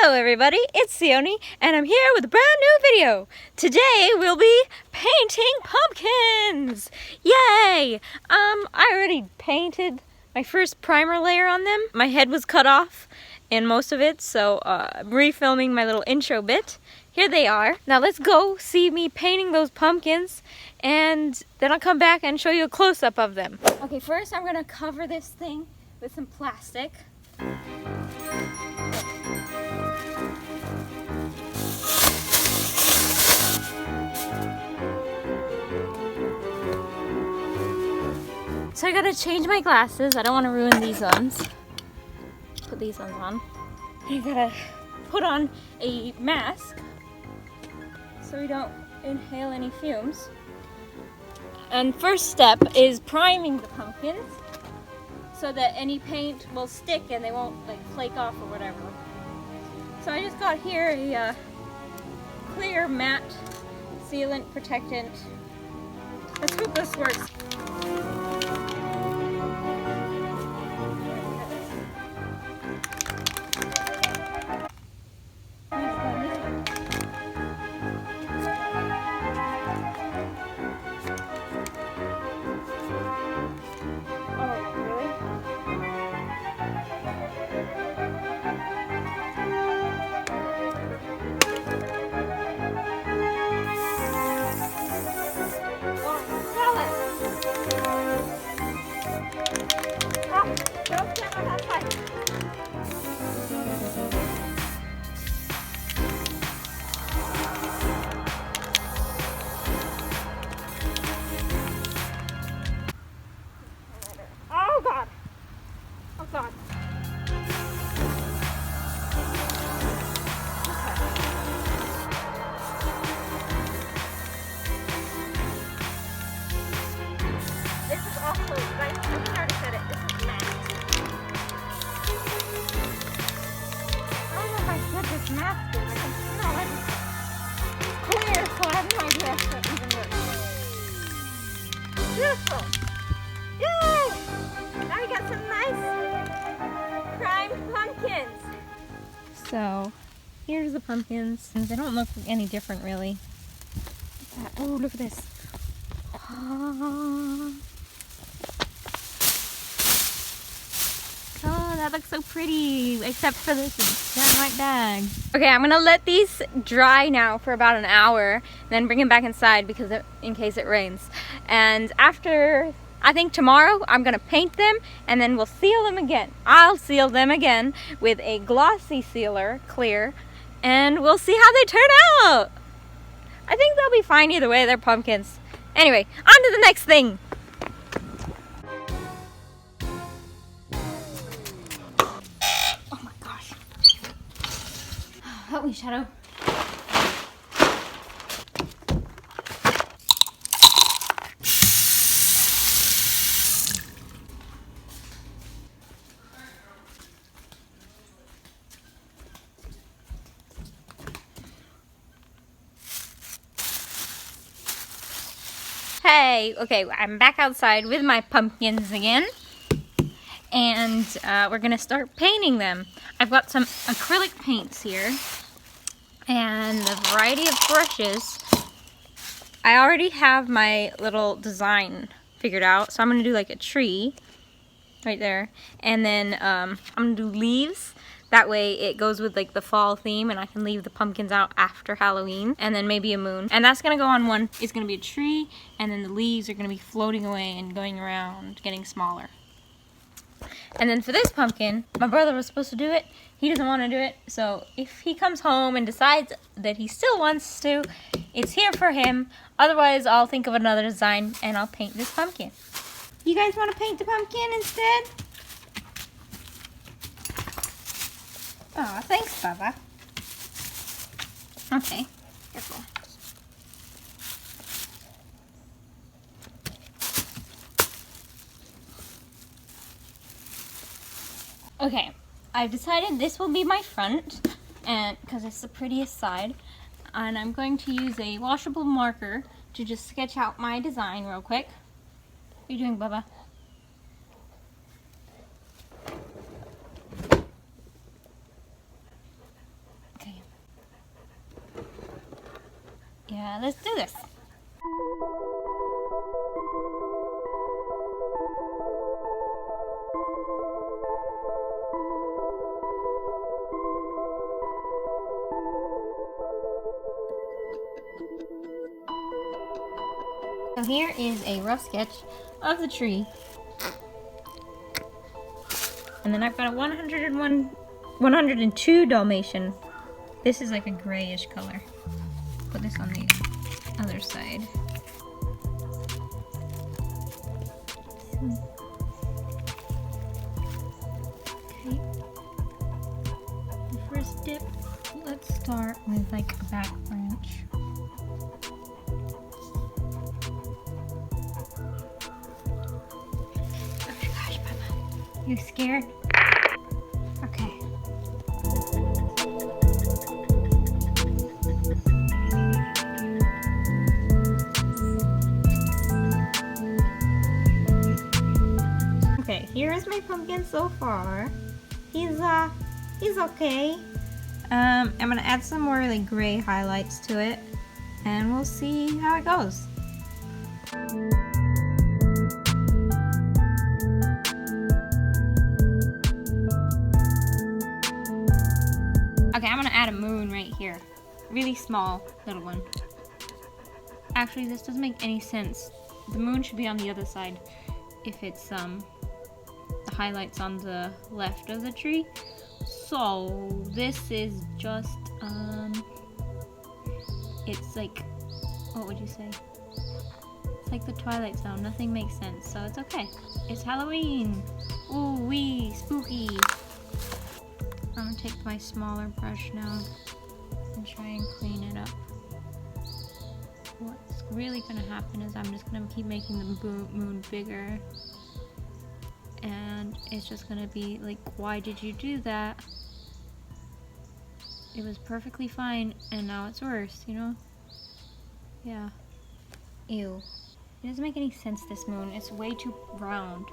Hello everybody, it's Sione, and I'm here with a brand new video. Today we'll be painting pumpkins! Yay! I already painted my first primer layer on them. My head was cut off in most of it, so I'm refilming my little intro bit. Here they are. Now let's go see me painting those pumpkins, and then I'll come back and show you a close-up of them. Okay, first I'm gonna cover this thing with some plastic. So I gotta change my glasses. I don't want to ruin these ones. Put these ones on. I gotta put on a mask so we don't inhale any fumes. And first step is priming the pumpkins so that any paint will stick and they won't like flake off or whatever. So I just got here a clear matte sealant protectant. Let's hope this works. Oh God! Oh God! This is also, I think I already said it, this is matte. I don't know if I said this matte thing, I can smell it. It's clear, so I have no idea if that even works. Beautiful! Yay! Now we got some nice primed pumpkins. So, here's the pumpkins. They don't look any different really. Oh, look at this. Oh, that looks so pretty, except for this downright bag. Okay, I'm gonna let these dry now for about an hour, then bring them back inside because in case it rains. And after, I think tomorrow, I'm gonna paint them and then we'll seal them again. I'll seal them again with a glossy sealer, clear, and we'll see how they turn out. I think they'll be fine either way, they're pumpkins. Anyway, on to the next thing. Oh my gosh. Help me, Shadow. Hey, okay, I'm back outside with my pumpkins again, and we're gonna start painting them. I've got some acrylic paints here, and a variety of brushes. I already have my little design figured out, so I'm gonna do like a tree right there, and then I'm gonna do leaves. That way it goes with like the fall theme and I can leave the pumpkins out after Halloween, and then maybe a moon. And that's gonna go on one. It's gonna be a tree, and then the leaves are gonna be floating away and going around, getting smaller. And then for this pumpkin, my brother was supposed to do it. He doesn't want to do it, so if he comes home and decides that he still wants to, it's here for him. Otherwise, I'll think of another design and I'll paint this pumpkin. You guys want to paint the pumpkin instead? Oh, thanks, Baba. Okay, careful. Okay, I've decided this will be my front, and because it's the prettiest side, and I'm going to use a washable marker to just sketch out my design real quick. What are you doing, Bubba? Yeah, let's do this. So here is a rough sketch of the tree. And then I've got a 102 Dalmatian. This is like a grayish color. Put this on the other side. Okay. The first dip, let's start with like a back branch. Oh my gosh, Mama. You scared? Okay. Okay, here's my pumpkin so far. He's okay. I'm gonna add some more like gray highlights to it, and we'll see how it goes. Okay, I'm gonna add a moon right here. Really small little one. Actually, this doesn't make any sense. The moon should be on the other side if it's the highlights on the left of the tree. So this is just it's like, what would you say? It's like the Twilight Zone. Nothing makes sense, so it's okay. It's Halloween. Ooh wee, spooky. I'm gonna take my smaller brush now and try and clean it up. What's really gonna happen is I'm just gonna keep making the moon bigger, and it's just gonna be like, why did you do that? It was perfectly fine and now it's worse, you know? Yeah. Ew. It doesn't make any sense, this moon. It's way too round.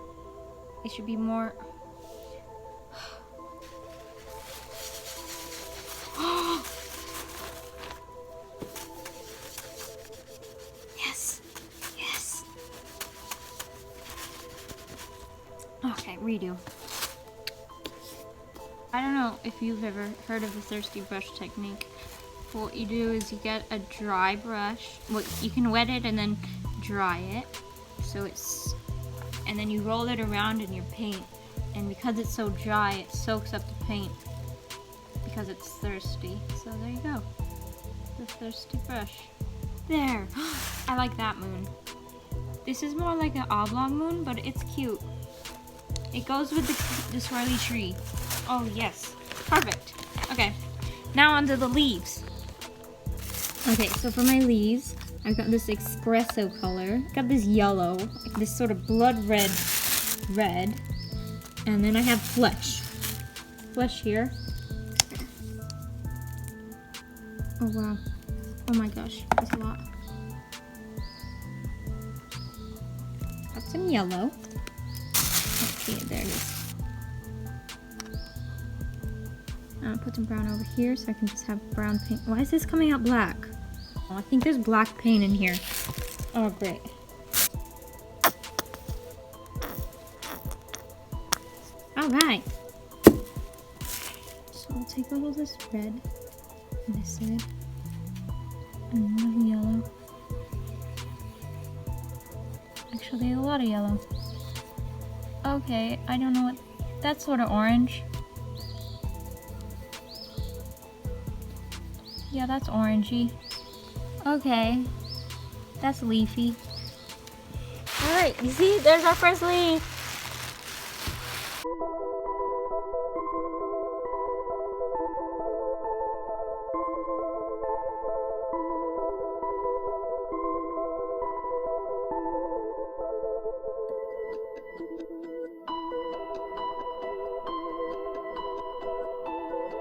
It should be more... Yes! Yes! Okay, redo. I don't know if you've ever heard of the thirsty brush technique. What you do is you get a dry brush. Well, you can wet it and then dry it. So and then you roll it around in your paint. And because it's so dry, it soaks up the paint because it's thirsty. So there you go. The thirsty brush. There. I like that moon. This is more like an oblong moon, but it's cute. It goes with the swirly tree. Oh yes, perfect. Okay, now onto the leaves. Okay, so for my leaves, I've got this espresso color. I've got this yellow, this sort of blood red, and then I have flesh. Flesh here. Oh wow. Oh my gosh, that's a lot. Got some yellow. Okay, there it is. I'm gonna put some brown over here so I can just have brown paint. Why is this coming out black? Oh, I think there's black paint in here. Oh, great. All right. So I'll take a little of this red on this side and a little yellow. Actually, a lot of yellow. Okay, I don't know what. That's sort of orange. Yeah, that's orangey. Okay, that's leafy. Alright, you see, there's our first leaf.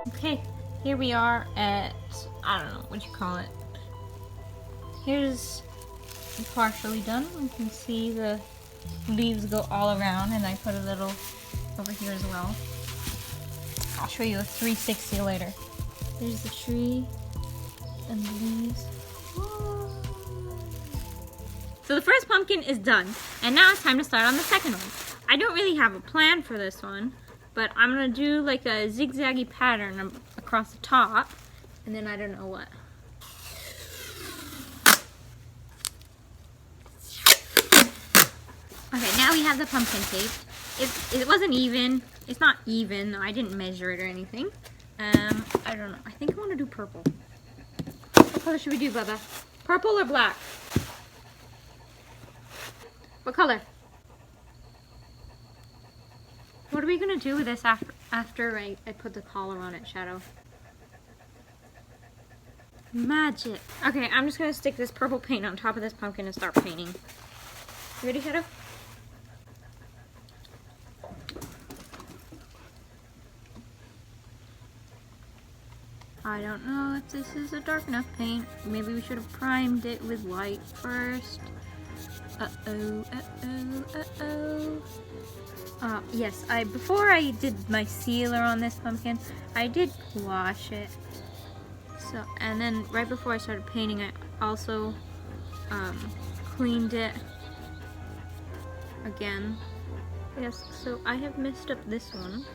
Okay, here we are at, I don't know what you call it. Here's partially done. You can see the leaves go all around, and I put a little over here as well. I'll show you a 360 later. There's the tree and the leaves. So the first pumpkin is done, and now it's time to start on the second one. I don't really have a plan for this one, but I'm gonna do like a zigzaggy pattern across the top, and then I don't know what. Okay, now we have the pumpkin tape. It wasn't even. It's not even. I didn't measure it or anything. I don't know. I think I want to do purple. What color should we do, Bubba? Purple or black? What color? What are we gonna do with this after I put the collar on it, Shadow? Magic. Okay, I'm just gonna stick this purple paint on top of this pumpkin and start painting. You ready, Shadow? I don't know if this is a dark enough paint. Maybe we should have primed it with white first. Uh-oh, uh-oh, uh-oh. Yes, before I did my sealer on this pumpkin, I did wash it. So, and then right before I started painting, I also cleaned it again. Yes, so I have messed up this one.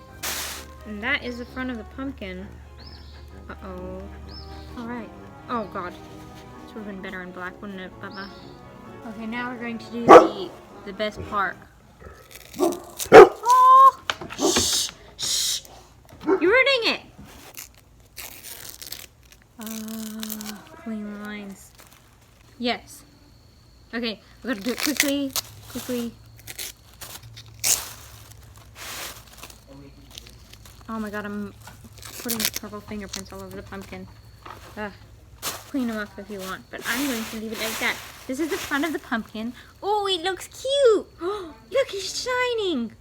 And that is the front of the pumpkin. Uh-oh. Alright. Oh god. This would have been better in black, wouldn't it, Bubba? Okay, now we're going to do the best part. Oh! Shh! Shh! You're ruining it! Clean lines. Yes. Okay, we're gonna do it quickly. Quickly. Oh my god, I'm putting purple fingerprints all over the pumpkin. Clean them up if you want, but I'm going to leave it like that. This is the front of the pumpkin. Oh, it looks cute! Oh, look, it's shining!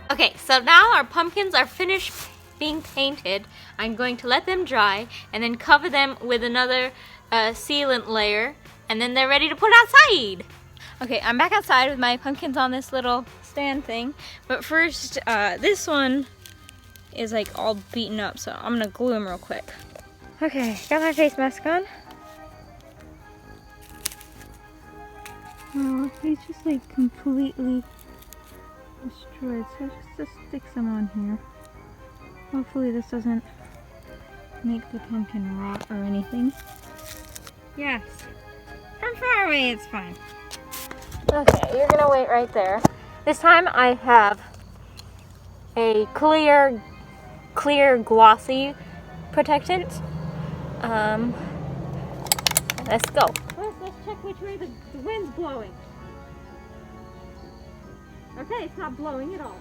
Okay, so now our pumpkins are finished being painted. I'm going to let them dry and then cover them with another sealant layer, and then they're ready to put outside. Okay, I'm back outside with my pumpkins on this little stand thing, but first this one is like all beaten up, so I'm gonna glue them real quick. Okay, got my face mask on. Oh, he's just like completely destroyed, so just stick some on here. Hopefully this doesn't make the pumpkin rot or anything. Yes, from far away it's fine. Okay, you're gonna wait right there. This time I have a clear glossy protectant. Let's go. First, let's check which way the wind's blowing. Okay, it's not blowing at all.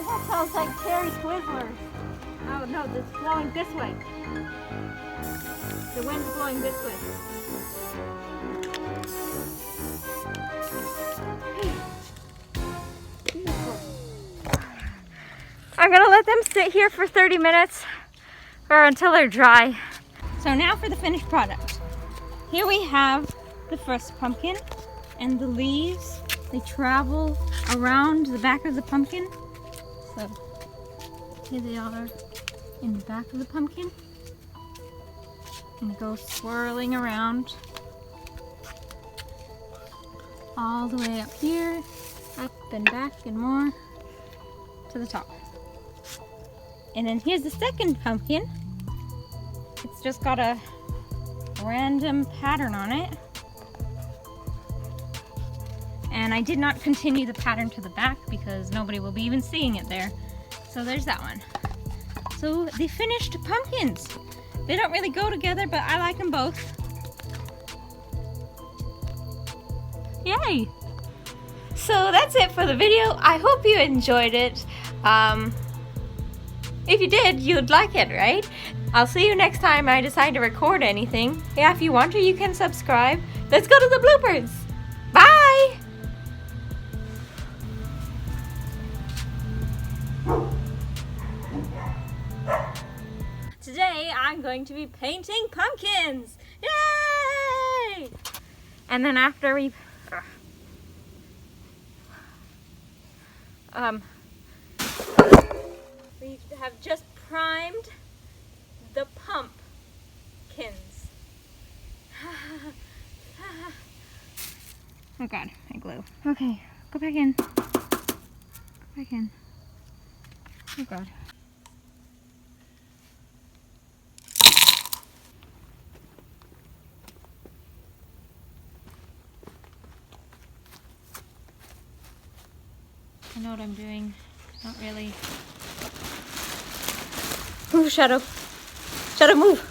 That smells like cherry Twizzlers. Oh no, it's blowing this way. The wind's blowing this way. I'm gonna let them sit here for 30 minutes or until they're dry. So now for the finished product. Here we have the first pumpkin and the leaves. They travel around the back of the pumpkin. So here they are in the back of the pumpkin. And go swirling around all the way up here, up and back and more to the top. And then here's the second pumpkin. It's just got a random pattern on it. And I did not continue the pattern to the back because nobody will be even seeing it there. So there's that one. So the finished pumpkins. They don't really go together, but I like them both. Yay! So that's it for the video. I hope you enjoyed it. If you did, you'd like it, right? I'll see you next time I decide to record anything. Yeah, if you want to, you can subscribe. Let's go to the bloopers. Bye! Today I'm going to be painting pumpkins. Yay! And then after we have just primed the pumpkins. Oh God, I glue. Okay, go back in. Go back in. Oh God. I know what I'm doing. Not really. Ooh, Shadow. Shadow, move.